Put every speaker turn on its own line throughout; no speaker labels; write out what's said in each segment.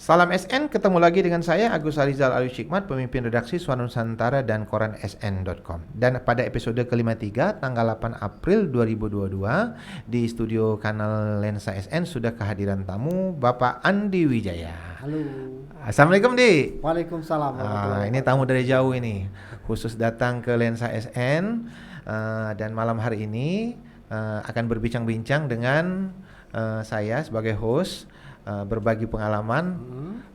Salam SN, ketemu lagi dengan saya Agus Alizal Alushikmat, pemimpin redaksi Suara Nusantara dan koran sn.com. Dan pada episode ke-53 tanggal 8 April 2022 di studio kanal Lensa SN sudah kehadiran tamu Bapak Andi Wijaya.
Halo.
Assalamualaikum Di.
Waalaikumsalam.
Ini tamu dari jauh ini, khusus datang ke Lensa SN dan malam hari ini akan berbincang-bincang dengan saya sebagai host. Berbagi pengalaman,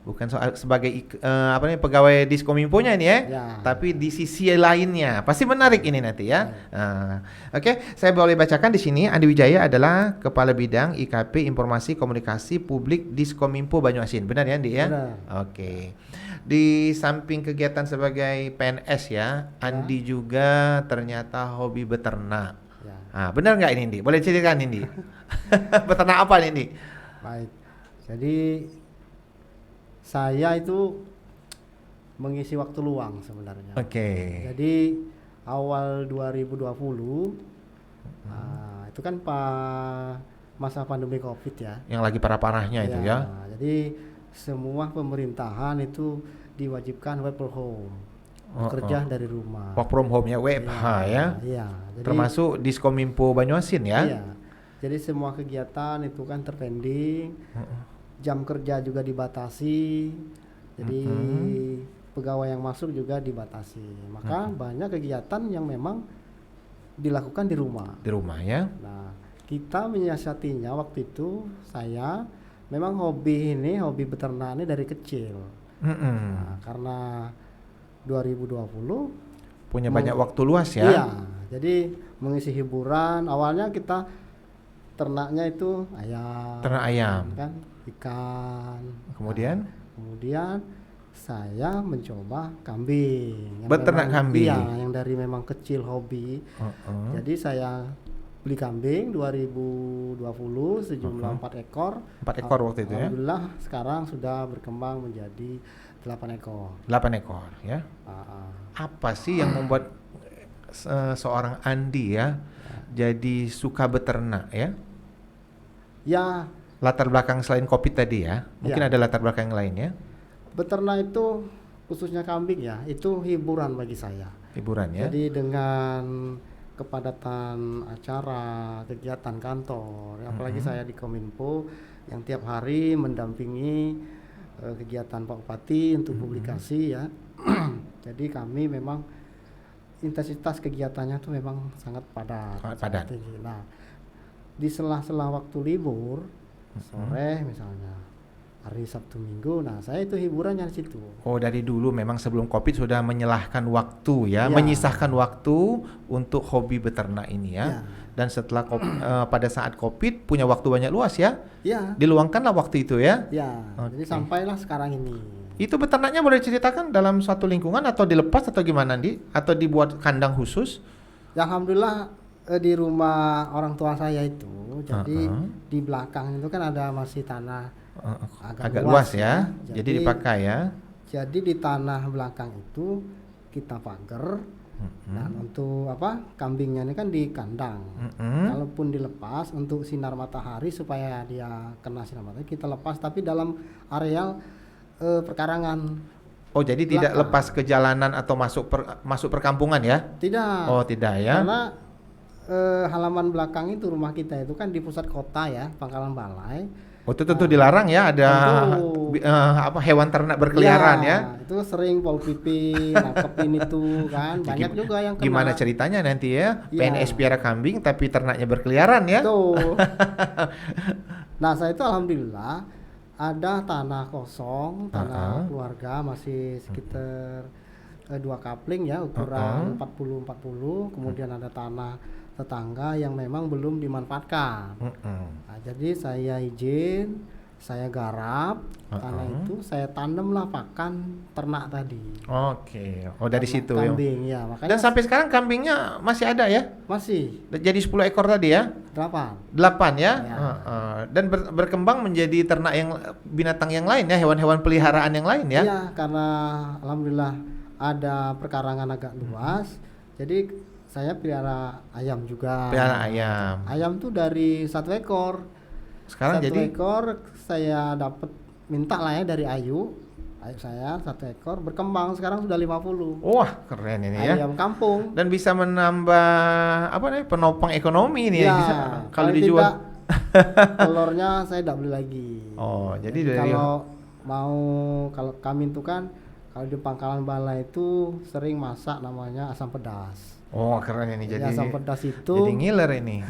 bukan soal sebagai pegawai Diskominfo-nya ini ya, tapi di sisi lainnya pasti menarik ini nanti ya. Oke, saya boleh bacakan di sini. Andi Wijaya adalah Kepala Bidang IKP Informasi Komunikasi Publik Diskominfo Banyuasin, benar ya Andi ya?
Benar.
Oke. Di samping kegiatan sebagai PNS ya, Andi juga ternyata hobi beternak. Benar nggak ini Andi? Boleh ceritakan Andi? Beternak apa nih Andi?
Baik. Jadi saya itu mengisi waktu luang sebenarnya.
Oke.
Jadi awal 2020 itu kan masa pandemi Covid ya.
Yang lagi parah-parahnya itu ya.
Jadi semua pemerintahan itu diwajibkan work from home. Bekerja dari rumah.
Work from home ya, WFH ya.
Iya. Jadi,
termasuk Diskominfo Banyuasin ya.
Iya. Jadi semua kegiatan itu kan terpending. Jam kerja juga dibatasi, jadi pegawai yang masuk juga dibatasi. Maka banyak kegiatan yang memang dilakukan di rumah.
Di rumah ya.
Nah, kita menyiasatinya waktu itu saya memang hobi beternak ini dari kecil. Nah, karena 2020
punya banyak waktu luas ya.
Iya, jadi mengisi hiburan. Awalnya kita ternaknya itu ayam.
Ternak ayam.
Kan? Ikan.
Kemudian
saya mencoba kambing.
Beternak kambing.
Iya, yang dari memang kecil hobi. Jadi saya beli kambing 2020 sejumlah 4 ekor.
4 ekor waktu itu ya.
Alhamdulillah sekarang sudah berkembang menjadi 8 ekor.
8 ekor ya. Apa sih yang membuat seorang Andi ya jadi suka beternak ya?
Ya,
latar belakang selain Covid tadi ya, mungkin ada latar belakang yang lain ya.
Beternak itu khususnya kambing ya, itu hiburan bagi saya.
Hiburan ya.
Jadi dengan kepadatan acara, kegiatan kantor, apalagi saya di Kominfo yang tiap hari mendampingi kegiatan Pak Bupati untuk publikasi ya. Jadi kami memang intensitas kegiatannya itu memang sangat padat.
Padat.
Nah, di sela-sela waktu libur sore misalnya hari Sabtu Minggu, nah saya itu hiburannya di situ.
Oh, dari dulu memang sebelum Covid sudah menyelahkan waktu ya, menyisahkan waktu untuk hobi beternak ini ya. Dan setelah pada saat Covid punya waktu banyak luas ya.
Ya.
Diluangkanlah waktu itu ya.
Ya. Jadi sampailah sekarang ini.
Itu beternaknya boleh ceritakan dalam suatu lingkungan atau dilepas atau gimana Andi? Atau dibuat kandang khusus?
Ya, alhamdulillah di rumah orang tua saya itu, jadi di belakang itu kan ada masih tanah
agak luas ya. Jadi dipakai ya.
Jadi di tanah belakang itu kita pagar. Dan untuk kambingnya ini kan di kandang. Kalaupun dilepas untuk sinar matahari supaya dia kena sinar matahari kita lepas, tapi dalam areal perkarangan.
Oh, jadi belakang. Tidak lepas ke jalanan atau masuk perkampungan ya?
Tidak.
Oh, tidak ya.
Karena halaman belakang itu rumah kita itu kan di pusat kota ya, Pangkalan Balai.
Oh, itu tentu dilarang ya ada hewan ternak berkeliaran ya.
Itu sering Pol PP nangkepin itu kan. Banyak juga yang kena.
Gimana ceritanya nanti ya? PNS piara kambing tapi ternaknya berkeliaran ya.
Tuh. Nah, saya itu alhamdulillah ada tanah kosong, tanah keluarga masih sekitar 2 kapling ya, ukuran 40-40, kemudian ada tanah tetangga yang memang belum dimanfaatkan. Nah, jadi saya izin, saya garap tanah itu, saya tanamlah pakan ternak tadi.
Oke. Oh, dari situ
kambing ya. Makanya.
Dan sampai sekarang kambingnya masih ada ya?
Masih.
Jadi 10 ekor tadi ya?
8
ya? Dan berkembang menjadi ternak yang binatang yang lain ya, hewan-hewan peliharaan yang lain ya?
Iya, karena alhamdulillah ada perkarangan agak luas. Jadi saya pelihara ayam juga.
Pelihara ayam.
Ayam tuh dari 1 ekor.
Sekarang
1
jadi
ekor saya dapat minta lah ya dari Ayu saya 1 ekor, berkembang sekarang sudah 50.
Wah, keren ini ya.
Ayam kampung.
Dan bisa menambah apa nih, penopang ekonomi ini ya,
Ya,
bisa kalau
paling
dijual.
tidak, telurnya saya tidak beli lagi.
Oh, jadi dari
kalau kami itu kan kalau di Pangkalan Balai itu sering masak namanya asam pedas.
Oh, keren ini. Jadi
asam pedas itu
jadi ngiler ini.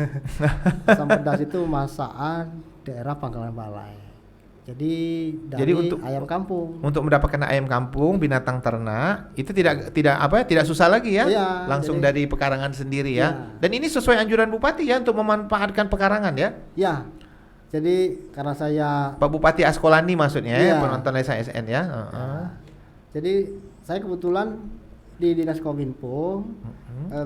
asam pedas itu masakan daerah Pangkalan Balai. Jadi dari ayam kampung.
Untuk mendapatkan ayam kampung, binatang ternak itu tidak susah lagi ya.
Iya,
Langsung dari pekarangan sendiri ya.
Iya.
Dan ini sesuai anjuran Bupati ya untuk memanfaatkan pekarangan ya.
Ya. Jadi karena saya
Pak Bupati Askolani maksudnya ya,
Iya.
penonton Lensa SN ya.
Jadi saya kebetulan di Dinas Kominfo,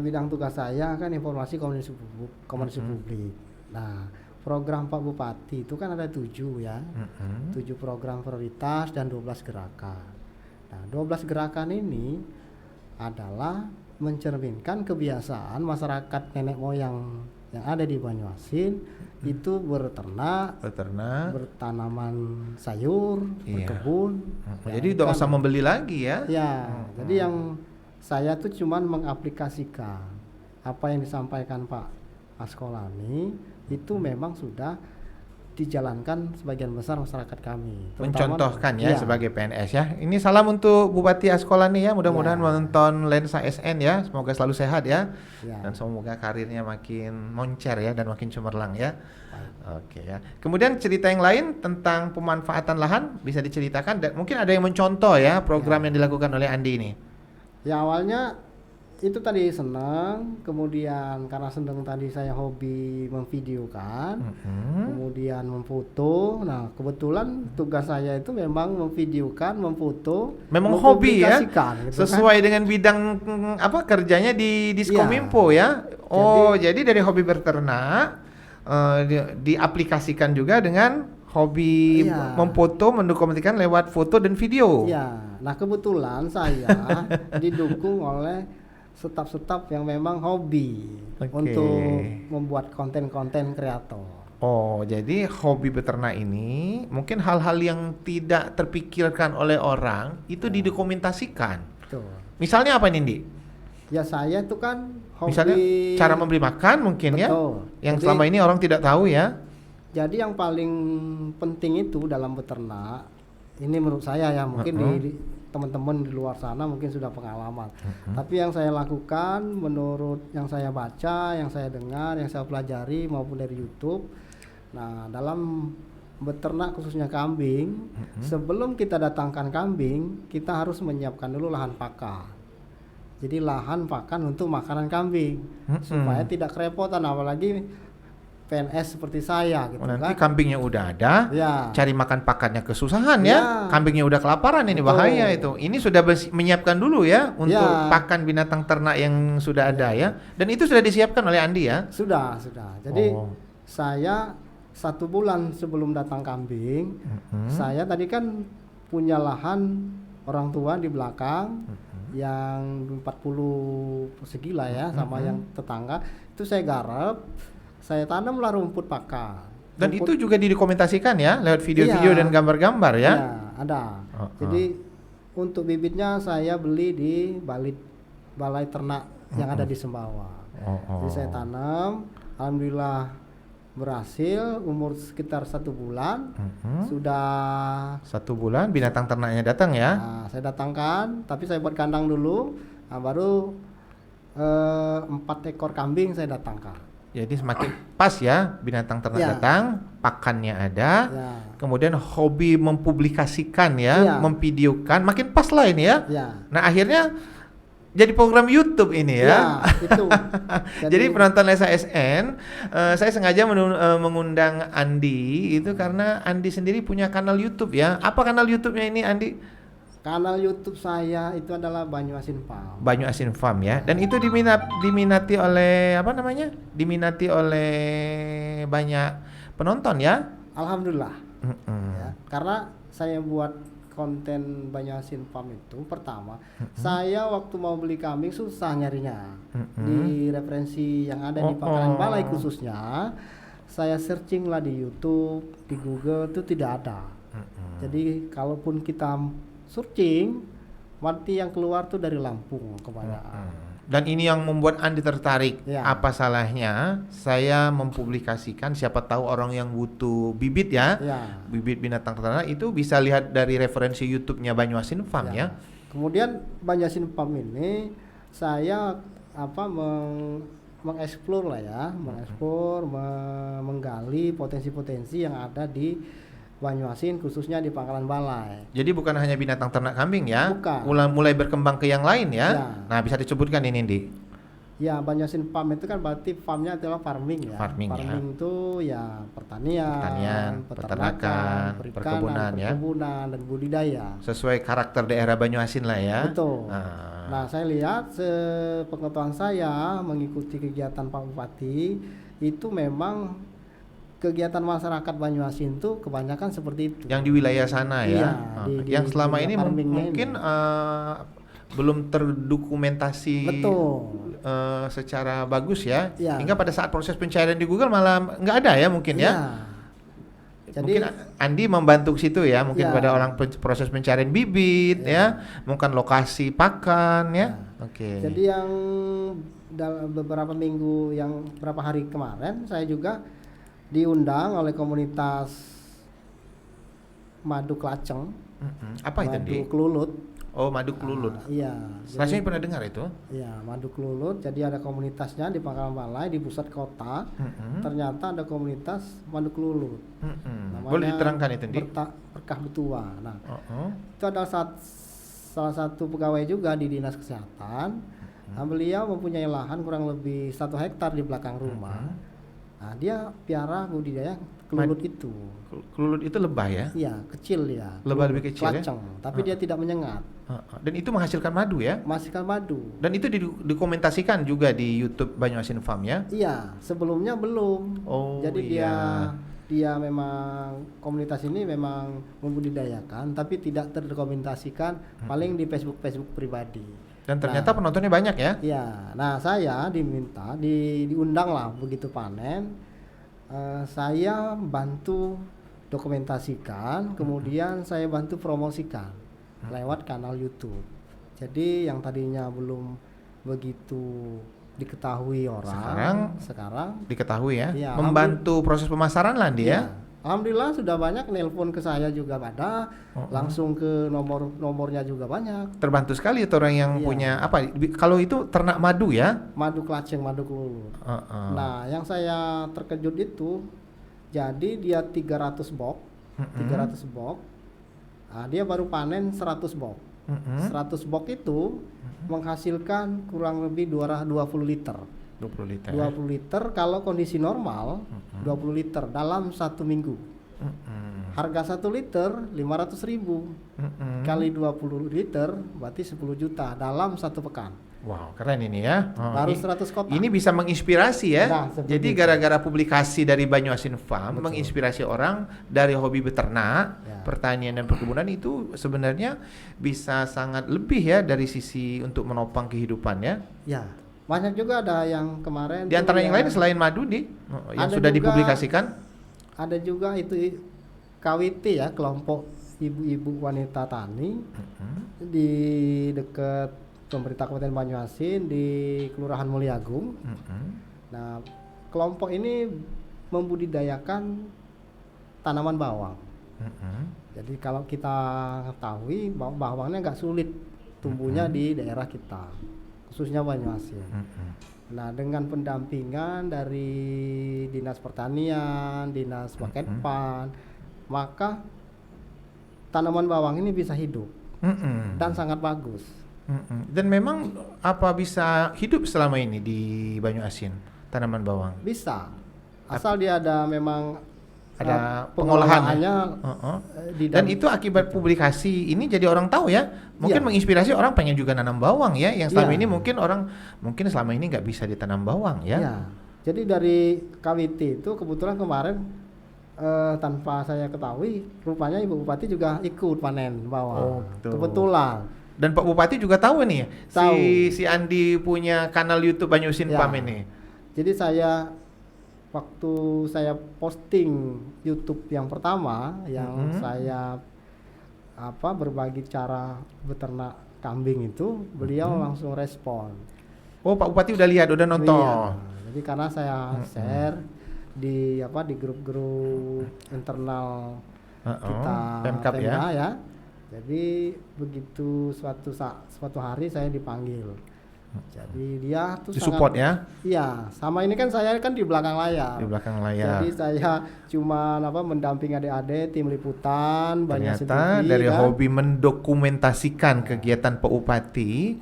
bidang tugas saya kan informasi komunikasi publik. Nah, program Pak Bupati itu kan ada 7 ya, 7 program prioritas dan 12 gerakan. Nah, 12 gerakan ini adalah mencerminkan kebiasaan masyarakat nenek moyang yang ada di Banyuasin itu berternak, bertanaman sayur, berkebun.
Jadi tidak usah membeli lagi ya?
Ya, jadi yang saya tuh cuman mengaplikasikan apa yang disampaikan Pak Askolani itu memang sudah dijalankan sebagian besar masyarakat kami.
Mencontohkan ya sebagai PNS ya. Ini salam untuk Bupati Askolani ya. Mudah-mudahan menonton Lensa SN ya. Semoga selalu sehat ya. Dan semoga karirnya makin moncer ya dan makin cemerlang ya. Oke ya. Kemudian cerita yang lain tentang pemanfaatan lahan bisa diceritakan. Dan mungkin ada yang mencontoh ya program yang dilakukan oleh Andi ini.
Ya awalnya itu tadi senang, kemudian karena senang tadi saya hobi memvideokan, kemudian memfoto. Nah kebetulan tugas saya itu memang memvideokan, memfoto,
memang hobi ya,
gitu
sesuai dengan bidang kerjanya di Diskominfo ya. Oh jadi dari hobi berternak diaplikasikan juga dengan hobi memfoto, mendokumentasikan lewat foto dan video.
Iya. Nah kebetulan saya didukung oleh staf-staf yang memang hobi untuk membuat konten-konten kreator.
Oh, jadi hobi beternak ini mungkin hal-hal yang tidak terpikirkan oleh orang itu didokumentasikan.
Betul.
Misalnya apa Nindi?
Ya saya itu kan hobi.
Misalnya cara memberi makan mungkin ya, yang selama ini orang tidak tahu ya.
Jadi yang paling penting itu dalam beternak, ini menurut saya ya mungkin di teman-teman di luar sana mungkin sudah pengalaman. Tapi yang saya lakukan menurut yang saya baca, yang saya dengar, yang saya pelajari maupun dari YouTube. Nah, dalam beternak khususnya kambing, sebelum kita datangkan kambing, kita harus menyiapkan dulu lahan pakan. Jadi lahan pakan untuk makanan kambing supaya tidak kerepotan, apalagi PNS seperti saya gitu.
Nanti kambingnya udah ada, cari makan pakannya kesusahan ya. Kambingnya udah kelaparan, ini bahaya itu. Ini sudah menyiapkan dulu ya untuk pakan binatang ternak yang sudah ada ya. Dan itu sudah disiapkan oleh Andi ya?
Sudah. Jadi saya 1 bulan sebelum datang kambing, saya tadi kan punya lahan orang tua di belakang yang 40 persegi lah ya, sama yang tetangga. Itu saya garap. Saya tanamlah rumput pakan.
Dan itu juga didokumentasikan ya lewat video-video dan gambar-gambar ya?
Iya, ada. Jadi untuk bibitnya saya beli di balai ternak yang ada di Sembawa. Jadi saya tanam, alhamdulillah berhasil. Umur sekitar 1 bulan sudah
1 bulan binatang ternaknya datang ya?
Nah, saya datangkan, tapi saya buat kandang dulu. Nah, baru 4 ekor kambing saya datangkan.
Jadi semakin pas ya binatang ternak datang, pakannya ada, kemudian hobi mempublikasikan ya, memvideokan, makin pas lah ini ya. Nah akhirnya jadi program YouTube ini ya. Itu. Jadi penonton Lensa SN, saya sengaja mengundang Andi itu karena Andi sendiri punya kanal YouTube ya. Apa kanal YouTube-nya ini Andi?
Kanal YouTube saya itu adalah Banyuasin Farm.
Banyuasin Farm ya. Dan itu diminati oleh Diminati oleh banyak penonton ya.
Alhamdulillah. Ya, karena saya buat konten Banyuasin Farm itu pertama, saya waktu mau beli kambing susah nyarinya. Di referensi yang ada di Pangkalan Balai khususnya, saya searching lah di YouTube, di Google itu tidak ada. Jadi kalaupun kita searching, nanti yang keluar tuh dari Lampung kebanyakan.
Dan ini yang membuat Andi tertarik.
Ya.
Apa salahnya saya mempublikasikan, siapa tahu orang yang butuh bibit ya,
Ya.
bibit binatang ternak itu bisa lihat dari referensi YouTube-nya Banyuasin Farm ya.
Kemudian Banyuasin Farm ini saya mengeksplor lah ya, menggali potensi-potensi yang ada di Banyuasin, khususnya di Pangkalan Balai.
Jadi bukan hanya binatang ternak kambing ya,
Bukan.
mulai berkembang ke yang lain ya.
Ya.
Nah, bisa disebutkan ini, Di.
Ya, Banyuasin Farm itu kan berarti farmnya adalah farming ya.
Farming ya.
itu ya pertanian,
peternakan, perkebunan ya.
perkebunan dan budidaya.
Sesuai karakter daerah Banyuasin lah ya.
Betul.
Ah.
Nah, saya lihat sepengetahuan saya mengikuti kegiatan Pak Bupati itu memang kegiatan masyarakat Banyuasin itu kebanyakan seperti itu.
Yang di wilayah sana ya.
Iya,
Yang selama ini
farmingnya
mungkin
ini.
belum terdokumentasi
Betul.
secara bagus ya.
Iya.
Hingga pada saat proses pencarian di Google malah nggak ada ya mungkin ya.
Iya. Jadi
Mungkin Andi membantu ke situ ya, mungkin
Ya.
pada orang proses pencarian bibit ya, mungkin lokasi pakan ya. Oke.
Jadi yang dalam beberapa hari kemarin saya juga diundang oleh komunitas Madu Klaceng,
Apa itu, Di?
Madu Klulut.
Oh, madu kelulut.
Iya.
Rasanya pernah dengar itu?
Iya, Madu Klulut. Jadi ada komunitasnya di Pangkalan Balai di pusat kota. Ternyata ada komunitas Madu Klulut. Namanya
Boleh diterangkan itu, Di?
Berkah Betua. Nah, itu adalah salah satu pegawai juga di Dinas Kesehatan. Nah, beliau mempunyai lahan kurang lebih 1 hektar di belakang rumah. Nah, dia piara budidaya kelulut itu.
Kelulut itu lebah ya?
Iya, kecil ya.
Lebah lebih kecil ya?
Klaceng, tapi dia tidak menyengat.
Dan itu menghasilkan madu ya?
Menghasilkan madu.
Dan itu dokumentasikan juga di YouTube Banyuasin Farm ya?
Iya, sebelumnya belum.
Oh,
Jadi
iya.
dia memang komunitas ini memang membudidayakan, tapi tidak terdokumentasikan, paling di Facebook pribadi.
Dan ternyata penontonnya banyak ya?
Iya, nah saya diundang lah begitu panen, saya bantu dokumentasikan, kemudian saya bantu promosikan lewat kanal YouTube. Jadi yang tadinya belum begitu diketahui orang, sekarang
Diketahui ya?
Iya,
Membantu proses pemasaran lah dia.
iya, alhamdulillah sudah banyak nelpon ke saya juga ada, langsung ke nomornya juga banyak.
Terbantu sekali itu orang yang
Iya.
punya apa? Kalau itu ternak madu ya?
Madu Klaceng, Madu Klulut. Nah, yang saya terkejut itu, jadi dia 300 box, 300 box. Nah, dia baru panen 100 box. 100 box itu menghasilkan kurang lebih 20 liter.
20 liter.
20 liter kalau kondisi normal, 20 liter dalam 1 minggu. Harga 1 liter 500.000. Kali 20 liter berarti 10 juta dalam 1 pekan.
Wow, keren ini ya.
Baru 100 kotak.
Ini bisa menginspirasi ya.
Nah, seperti
Jadi
itu.
gara-gara publikasi dari Banyuasin Farm menginspirasi orang dari hobi beternak,
Ya.
pertanian dan perkebunan itu sebenarnya bisa sangat lebih ya dari sisi untuk menopang kehidupan ya.
Ya, banyak juga ada yang kemarin.
Di antara
tuh
yang lain selain madu yang
Ada
sudah
juga-
dipublikasikan.
ada juga itu KWT ya, kelompok ibu-ibu wanita tani di dekat pemerintah Kabupaten Banyuasin di Kelurahan Mulyagung. Nah, kelompok ini membudidayakan tanaman bawang. Jadi kalau kita ketahui bawangnya nggak sulit tumbuhnya di daerah kita, khususnya Banyuasin. Nah, dengan pendampingan dari Dinas Pertanian, Dinas Baketpan, maka tanaman bawang ini bisa hidup dan sangat bagus.
Dan memang apa bisa hidup selama ini di Banyuasin tanaman bawang?
Bisa, asal dia ada memang
Ada
pengolahannya di
Dan itu akibat publikasi ini jadi orang tahu ya. Mungkin
Iya.
menginspirasi orang pengen juga nanam bawang ya. Yang selama
Iya.
ini mungkin selama ini nggak bisa ditanam bawang ya.
Ya. Jadi dari KWT itu kebetulan kemarin tanpa saya ketahui, rupanya Ibu Bupati juga ikut panen bawang.
Oh, betul.
Kebetulan.
Dan Pak Bupati juga tahu nih
Tahu.
si Andi punya kanal YouTube Banyuasin
Ya.
Farm ini.
Jadi waktu saya posting YouTube yang pertama yang saya berbagi cara beternak kambing itu, beliau langsung respon.
Oh, Pak Bupati udah lihat, udah nonton.
Iya. Jadi karena saya share di grup-grup internal kita
Pemkab
Pemda ya. Jadi begitu suatu hari saya dipanggil. Jadi dia tuh
Disupport ya?
Iya, sama ini kan saya kan di belakang layar.
Di belakang layar.
Jadi saya cuma mendamping adik-adik tim liputan, banyak
Ternyata
sedikit,
dari
kan.
hobi mendokumentasikan kegiatan Pak Bupati,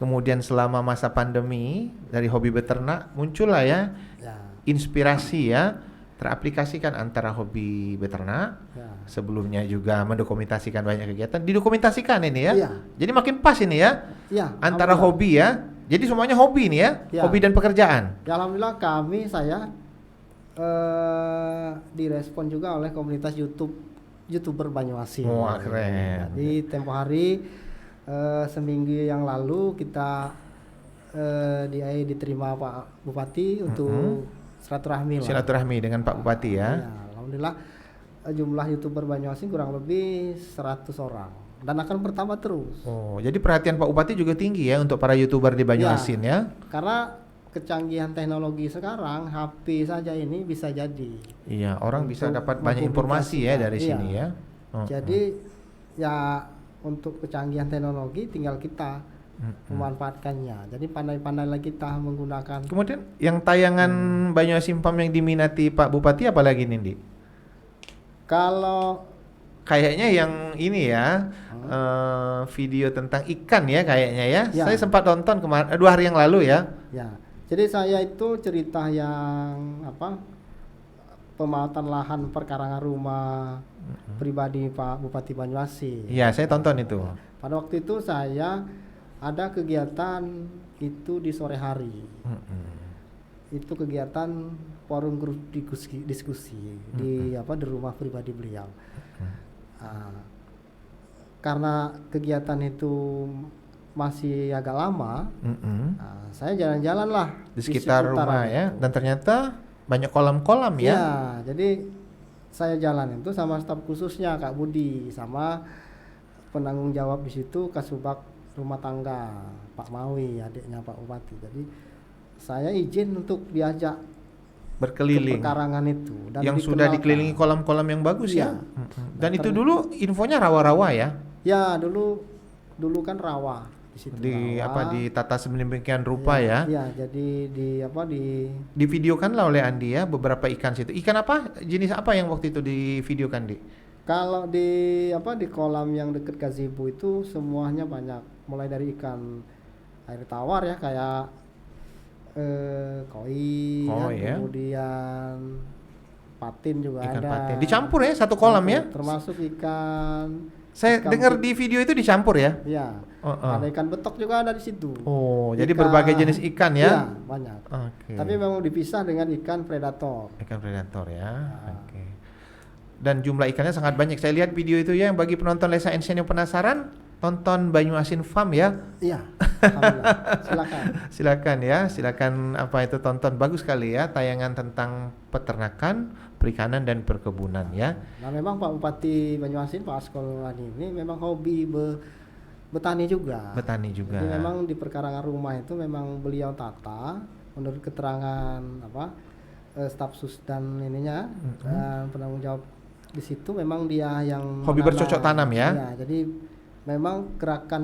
kemudian selama masa pandemi dari hobi beternak muncullah ya
Ya,
inspirasi ya, teraplikasikan antara hobi beternak.
ya.
Sebelumnya juga mendokumentasikan banyak kegiatan, didokumentasikan ini ya.
Iya.
Jadi makin pas ini ya,
Iya,
antara
alhamdulillah.
hobi ya. Jadi semuanya hobi ini ya,
Iya.
hobi dan pekerjaan.
Ya, alhamdulillah saya direspon juga oleh komunitas YouTuber Banyuasin.
Wah, keren.
Jadi tempo hari seminggu yang lalu kita diterima Pak Bupati untuk silaturahmi lah.
Silaturahmi dengan Pak Bupati ya.
Ya, alhamdulillah jumlah YouTuber Banyuasin kurang lebih 100 orang dan akan bertambah terus.
Oh, jadi perhatian Pak Bupati juga tinggi ya untuk para YouTuber di Banyuasin ya.
Karena kecanggihan teknologi sekarang, HP saja ini bisa jadi.
Iya, orang bisa
Untuk
dapat banyak informasi ya dari
mempublikasikan,
sini ya.
Jadi ya untuk kecanggihan teknologi tinggal kita memanfaatkannya. Jadi pandai-pandailah kita menggunakan.
Kemudian yang tayangan Banyuasin Farm yang diminati Pak Bupati apalagi nih, Di?
Kalau
Kayaknya yang ini ya, video tentang ikan ya kayaknya ya.
Ya.
Saya sempat nonton kemarin 2 hari yang lalu ya.
ya, jadi saya itu cerita yang pemawatan lahan perkarangan rumah pribadi Pak Bupati Banyuasin.
Iya, saya tonton itu.
Pada waktu itu saya ada kegiatan itu di sore hari. Itu kegiatan forum grup diskusi di rumah pribadi beliau. Karena kegiatan itu masih agak lama, saya jalan-jalan lah
Di sekitar rumah ya.
itu.
Dan ternyata banyak kolam-kolam ya.
Ya, jadi saya jalan itu sama staf khususnya Kak Budi, sama penanggung jawab di situ Kasubag Rumah Tangga Pak Mawi, adiknya Pak Bupati. Jadi saya izin untuk diajak
Berkeliling.
ke pekarangan itu dan
Yang sudah
dikenalkan.
dikelilingi kolam-kolam yang bagus ya.
Iya.
Dan itu dulu infonya rawa-rawa ya.
Ya, dulu kan rawa di situ. rawa.
Ditata sedemikian rupa ya.
Ya, jadi
Divideokan lah oleh Andi ya beberapa ikan situ. Ikan apa? Jenis apa yang waktu itu divideokan, Di?
kalau di kolam yang dekat gazebo itu semuanya banyak, mulai dari ikan air tawar ya kayak koi,
Ya.
kemudian patin juga
Ikan
ada.
patin. Dicampur ya satu kolam ya.
Termasuk ikan.
Saya
ikan
dengar di video itu dicampur ya.
Ya.
Oh,
Ada ikan betok juga ada di situ.
Oh, jadi
Ikan-
berbagai jenis ikan ya.
Iya, banyak.
Oke.
Tapi memang dipisah dengan ikan predator.
Ikan predator ya. Oke. Dan jumlah ikannya sangat banyak. Saya lihat video itu ya, yang bagi penonton Lesa Ensen yang penasaran, tonton Banyuasin Farm ya.
Iya. Alhamdulillah. Silakan.
Silakan tonton, bagus sekali ya tayangan tentang peternakan, perikanan dan perkebunan ya.
Nah, memang Pak Bupati Banyuasin Pak Askol ini memang hobi bertani juga.
Bertani juga.
Jadi memang di perkarangan rumah itu memang beliau tata menurut keterangan staf sus dan ininya dan penanggung jawab di situ memang dia yang
Hobi bercocok tanam ya.
Iya, jadi memang gerakan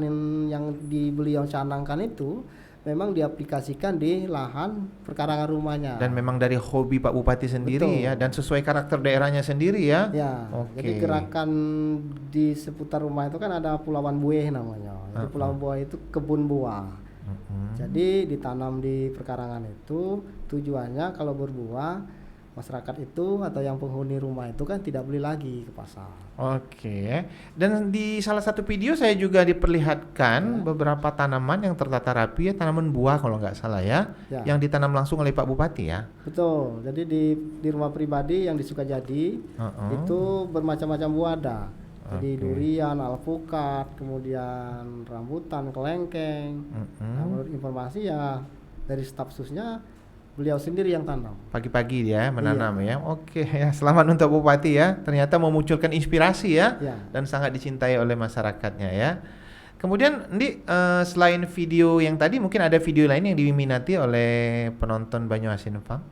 yang beliau canangkan itu memang diaplikasikan di lahan perkarangan rumahnya.
Dan memang dari hobi Pak Bupati sendiri
Betul.
ya, dan sesuai karakter daerahnya sendiri ya.
Ya,
Oke.
jadi gerakan di seputar rumah itu kan ada Pulauan Bueh namanya. Jadi Pulauan Bueh itu kebun buah. Jadi ditanam di perkarangan itu tujuannya kalau berbuah masyarakat itu atau yang penghuni rumah itu kan tidak beli lagi ke pasar.
Oke. Dan di salah satu video saya juga diperlihatkan beberapa tanaman yang tertata rapi ya, tanaman buah kalau nggak salah ya,
Ya.
yang ditanam langsung oleh Pak Bupati ya.
Betul. Jadi di rumah pribadi yang di Sukajadi itu bermacam-macam buah ada. Jadi durian, alpukat, kemudian rambutan, kelengkeng. Nah, menurut informasi ya dari staf susnya beliau sendiri yang tanam.
Pagi-pagi dia menanam ya. Oke ya, selamat untuk Bupati ya. Ternyata memunculkan inspirasi ya, dan sangat dicintai oleh masyarakatnya ya. Kemudian Ndi, selain video yang tadi mungkin ada video lain yang diminati oleh penonton Banyuasin Farm?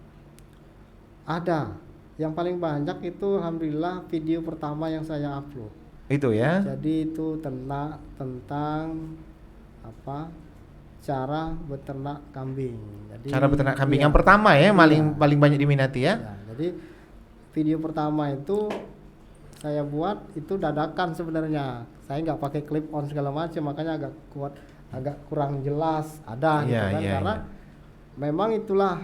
Ada. Yang paling banyak itu alhamdulillah video pertama yang saya upload.
Itu ya.
Jadi itu tentang apa? Cara beternak kambing. Jadi,
cara beternak kambing yang pertama ya, paling banyak diminati ya.
Jadi video pertama itu saya buat itu dadakan sebenarnya. Saya nggak pakai clip on segala macam, makanya agak kurang jelas gitu kan, karena memang itulah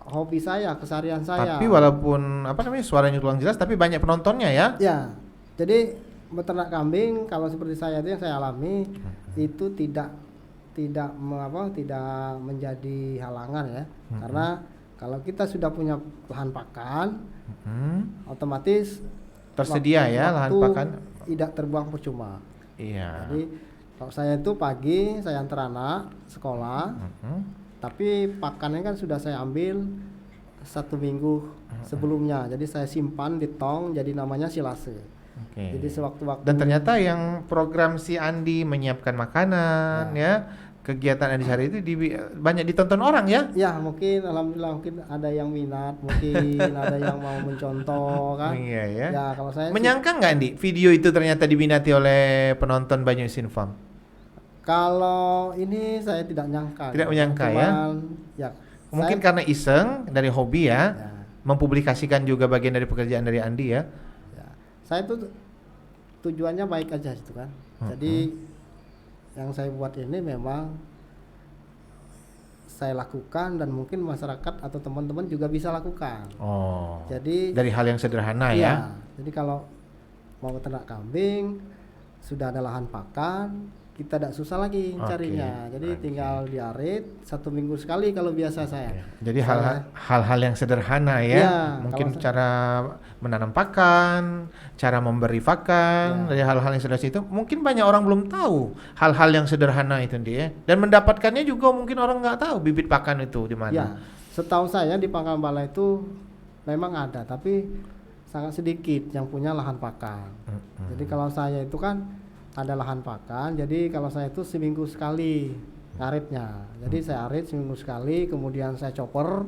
hobi saya, keseharian saya.
Tapi walaupun suaranya kurang jelas, tapi banyak penontonnya ya.
Ya, jadi beternak kambing kalau seperti saya itu yang saya alami itu tidak menjadi halangan ya, karena kalau kita sudah punya lahan pakan, otomatis
tersedia ya lahan pakan,
tidak terbuang percuma.
Iya.
Jadi kalau saya itu pagi saya antar anak sekolah, tapi pakannya kan sudah saya ambil 1 minggu sebelumnya, jadi saya simpan di tong, jadi namanya silase. Jadi sewaktu-waktu.
Dan ternyata yang program si Andi menyiapkan makanan ya, kegiatan Andi Sehari itu banyak ditonton orang ya?
Ya mungkin alhamdulillah mungkin ada yang minat, mungkin ada yang mau mencontoh kan.
Iya ya.
Ya kalau saya
menyangka nggak Andi video itu ternyata diminati oleh penonton Banyuasin Farm?
Kalau ini saya tidak nyangka.
Tidak menyangka
ya.
Mungkin karena iseng dari hobi ya, mempublikasikan juga bagian dari pekerjaan dari Andi ya.
Saya itu tujuannya baik aja gitu kan. Jadi yang saya buat ini memang saya lakukan dan mungkin masyarakat atau teman-teman juga bisa lakukan. Jadi
dari hal yang sederhana ya.
Jadi kalau mau beternak kambing sudah ada lahan pakan, kita tidak susah lagi carinya. Jadi tinggal diarit 1 minggu sekali kalau biasa saya.
Jadi hal-hal yang sederhana ya. Mungkin cara menanam pakan, cara memberi pakan, dari hal-hal yang sederhana itu mungkin banyak orang belum tahu hal-hal yang sederhana itu dia. Dan mendapatkannya juga mungkin orang nggak tahu bibit pakan itu di mana.
Ya, setahu saya di Pangkalbala itu memang ada, tapi sangat sedikit yang punya lahan pakan. Jadi kalau saya itu kan ada lahan pakan, jadi kalau saya itu seminggu sekali ngaritnya. Jadi saya arit seminggu sekali, kemudian saya chopper,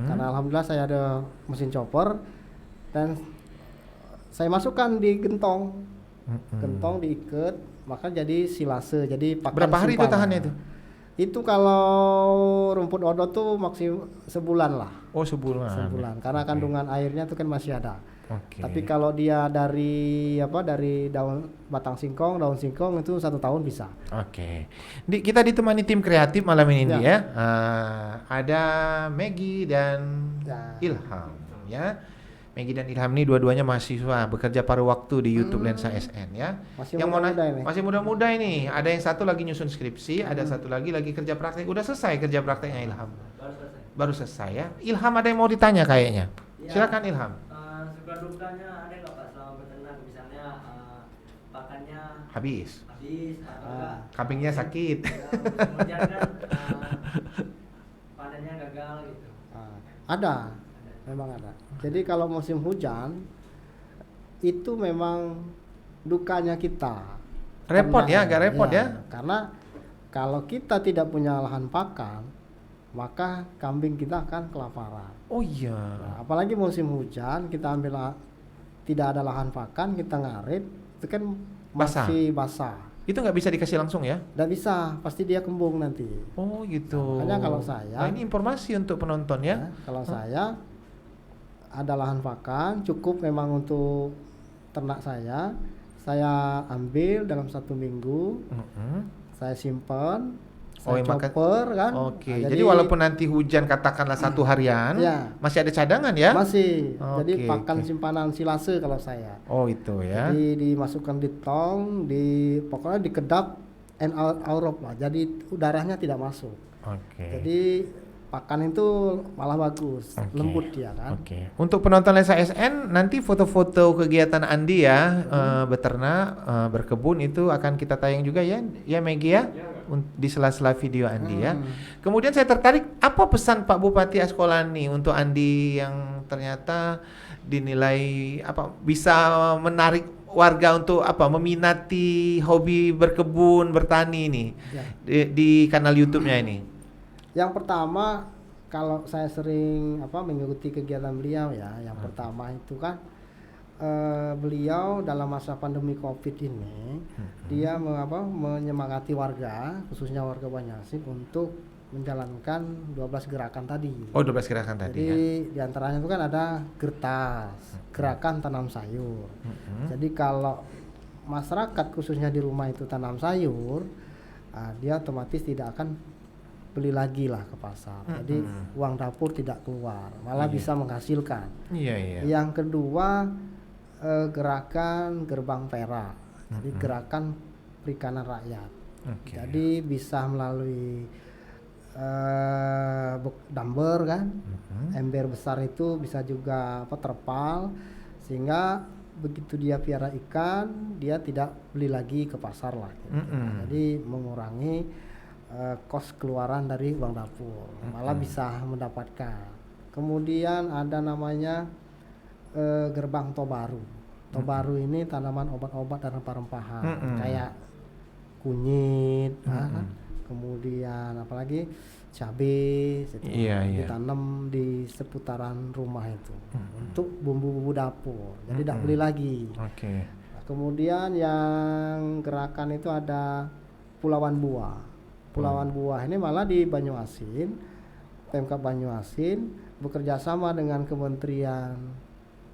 karena alhamdulillah saya ada mesin chopper, dan saya masukkan di gentong, diikat, maka jadi silase, jadi pakan.
Berapa hari itu tahannya itu?
Itu kalau rumput odot tuh maksimum sebulan lah.
Oh sebulan.
Karena kandungan airnya tuh kan masih ada. Tapi kalau dia dari daun batang singkong, daun singkong itu 1 tahun bisa.
Kita ditemani tim kreatif malam ini ya. Ada Maggie dan Ilham ya. Maggie dan Ilham ini dua-duanya mahasiswa bekerja paruh waktu di YouTube Lensa SN ya. Masih muda-muda ini. Ada yang satu lagi nyusun skripsi, ada satu lagi kerja praktek. Udah selesai kerja prakteknya Ilham. Baru selesai ya. Ilham ada yang mau ditanya kayaknya. Silakan Ilham.
Suka dukanya ada nggak Pak selama beternak, misalnya pakannya
habis
atau
kambingnya sakit,
kemudian kan panennya gagal gitu.
Ada, memang ada. Jadi kalau musim hujan itu memang dukanya kita.
Agak repot ya.
Karena kalau kita tidak punya lahan pakan, maka kambing kita akan kelaparan. Apalagi musim hujan, kita tidak ada lahan pakan, kita ngarit, itu kan masih basah.
Itu nggak bisa dikasih langsung ya?
Nggak bisa, pasti dia kembung nanti. Makanya kalau saya,
ini informasi untuk penonton ya.
Kalau saya ada lahan pakan, cukup memang untuk ternak saya ambil dalam 1 minggu, saya simpan. Chopper kan.
Jadi walaupun nanti hujan katakanlah 1 harian, masih ada cadangan ya?
Masih. Jadi pakan simpanan silase kalau saya.
Itu ya.
Jadi dimasukkan di tong, pokoknya dikedap and out lah. Jadi udaranya tidak masuk. Jadi pakan itu malah bagus,
Oke.
lembut dia kan.
Oke. Untuk penonton Lensa SN, nanti foto-foto kegiatan Andi ya, beternak, berkebun itu akan kita tayang juga ya, ya Megi ya, di sela-sela video Andi ya. Kemudian saya tertarik, apa pesan Pak Bupati Askolani untuk Andi yang ternyata dinilai apa bisa menarik warga untuk apa meminati hobi berkebun, bertani ini
Ya.
di kanal YouTube-nya ini.
Yang pertama, kalau saya sering mengikuti kegiatan beliau ya, yang pertama itu kan beliau dalam masa pandemi Covid ini dia menyemangati warga, khususnya warga Banjarmasin untuk menjalankan 12 gerakan tadi.
Oh, 12 gerakan tadi ya.
Jadi diantaranya itu kan ada gertas, gerakan tanam sayur. Jadi kalau masyarakat khususnya di rumah itu tanam sayur, dia otomatis tidak akan beli lagi lah ke pasar. Jadi uang dapur tidak keluar, malah bisa menghasilkan.
Iya, iya.
Yang kedua gerakan gerbang perak. Jadi gerakan perikanan rakyat.
Oke.
Jadi bisa melalui dumper kan, ember besar itu bisa juga terpal, sehingga begitu dia piara ikan dia tidak beli lagi ke pasar lah gitu. Jadi mengurangi kos keluaran dari uang dapur, malah bisa mendapatkan. Kemudian ada namanya gerbang tobaru. Tobaru ini tanaman obat-obat dan rempah-rempahan kayak kunyit, kemudian apalagi cabai, ditanam di seputaran rumah itu untuk bumbu-bumbu dapur. Jadi tidak beli lagi.
Oke.
Kemudian yang gerakan itu ada Pulauan Buah. Pulauan Buah ini malah di Banyuasin, Pemkab Banyuasin bekerja sama dengan Kementerian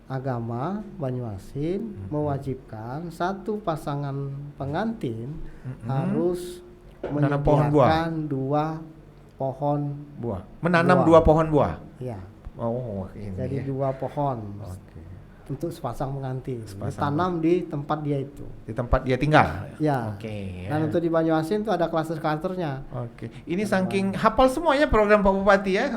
Agama Banyuasin mewajibkan satu pasangan pengantin harus
Menanam pohon buah.
menyediakan 2 pohon
Buah. Menanam
buah.
2 pohon buah.
Ya,
Oh, ini.
jadi
ya.
2 pohon
Oke.
untuk sepasang pengantin.
Sepasang
Ditanam di tempat dia itu.
Di tempat dia tinggal.
Ya.
Oke.
Dan untuk di Banyuasin itu ada klaster-klasternya.
Oke. Ini saking hafal semuanya program Pak Bupati ya.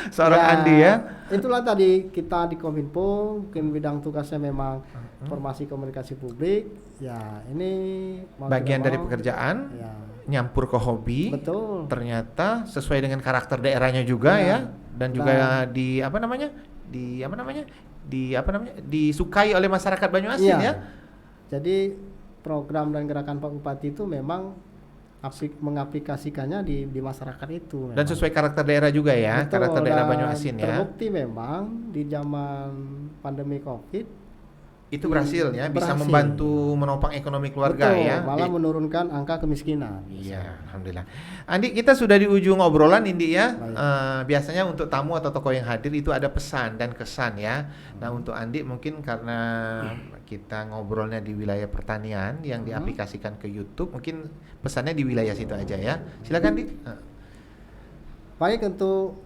Seorang Andi ya.
Itulah tadi kita di Kominfo, mungkin bidang tugasnya memang informasi komunikasi publik. Ya, ini mau
Bagian
tidak
dari
mau,
pekerjaan,
ya,
nyampur ke hobi.
betul.
Ternyata sesuai dengan karakter daerahnya juga
Ya.
ya. Dan juga disukai oleh masyarakat Banyuasin
Iya.
ya.
Jadi program dan gerakan Pak Bupati itu memang mengaplikasikannya di masyarakat itu.
Dan
memang.
sesuai karakter daerah juga ya,
Betul,
karakter daerah
dan
Banyuasin ya.
Terbukti memang di zaman pandemi Covid
Itu berhasil ya, bisa
berhasil.
membantu menopang ekonomi keluarga
betul,
ya.
malah menurunkan angka kemiskinan.
Iya, alhamdulillah. Andi, kita sudah di ujung obrolan Indi ya.
Baik.
Biasanya untuk tamu atau tokoh yang hadir itu ada pesan dan kesan ya. Nah, untuk Andi mungkin karena kita ngobrolnya di wilayah pertanian yang diaplikasikan ke YouTube, mungkin pesannya di wilayah situ aja ya. Silakan Andi.
Baik, untuk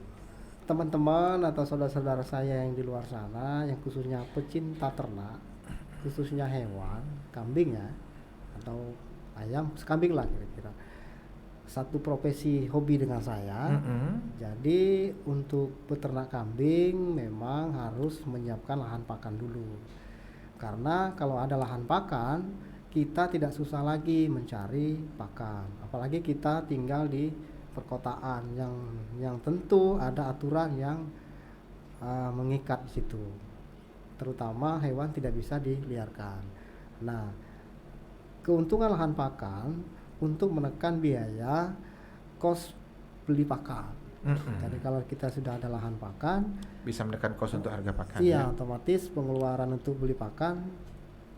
teman-teman atau saudara-saudara saya yang di luar sana, yang khususnya pecinta ternak, khususnya hewan, kambing ya, atau ayam, kambing lah kira-kira. Satu profesi hobi dengan saya. Jadi untuk peternak kambing memang harus menyiapkan lahan pakan dulu. Karena kalau ada lahan pakan, kita tidak susah lagi mencari pakan. Apalagi kita tinggal di perkotaan yang tentu ada aturan yang mengikat di situ, terutama hewan tidak bisa diliarkan. Nah, keuntungan lahan pakan untuk menekan biaya kos beli pakan. Jadi kalau kita sudah ada lahan pakan,
Bisa menekan kos untuk harga pakan
iya
ya.
otomatis pengeluaran untuk beli pakan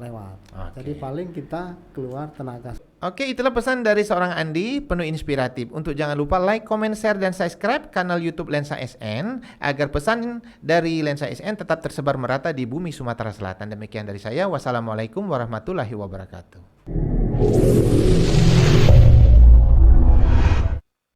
lewat.
Oke.
Jadi paling kita keluar tenaga.
Oke, itulah pesan dari seorang Andi penuh inspiratif. Untuk jangan lupa like, comment, share, dan subscribe kanal YouTube Lensa SN agar pesan dari Lensa SN tetap tersebar merata di bumi Sumatera Selatan. Demikian dari saya. Wassalamualaikum warahmatullahi wabarakatuh.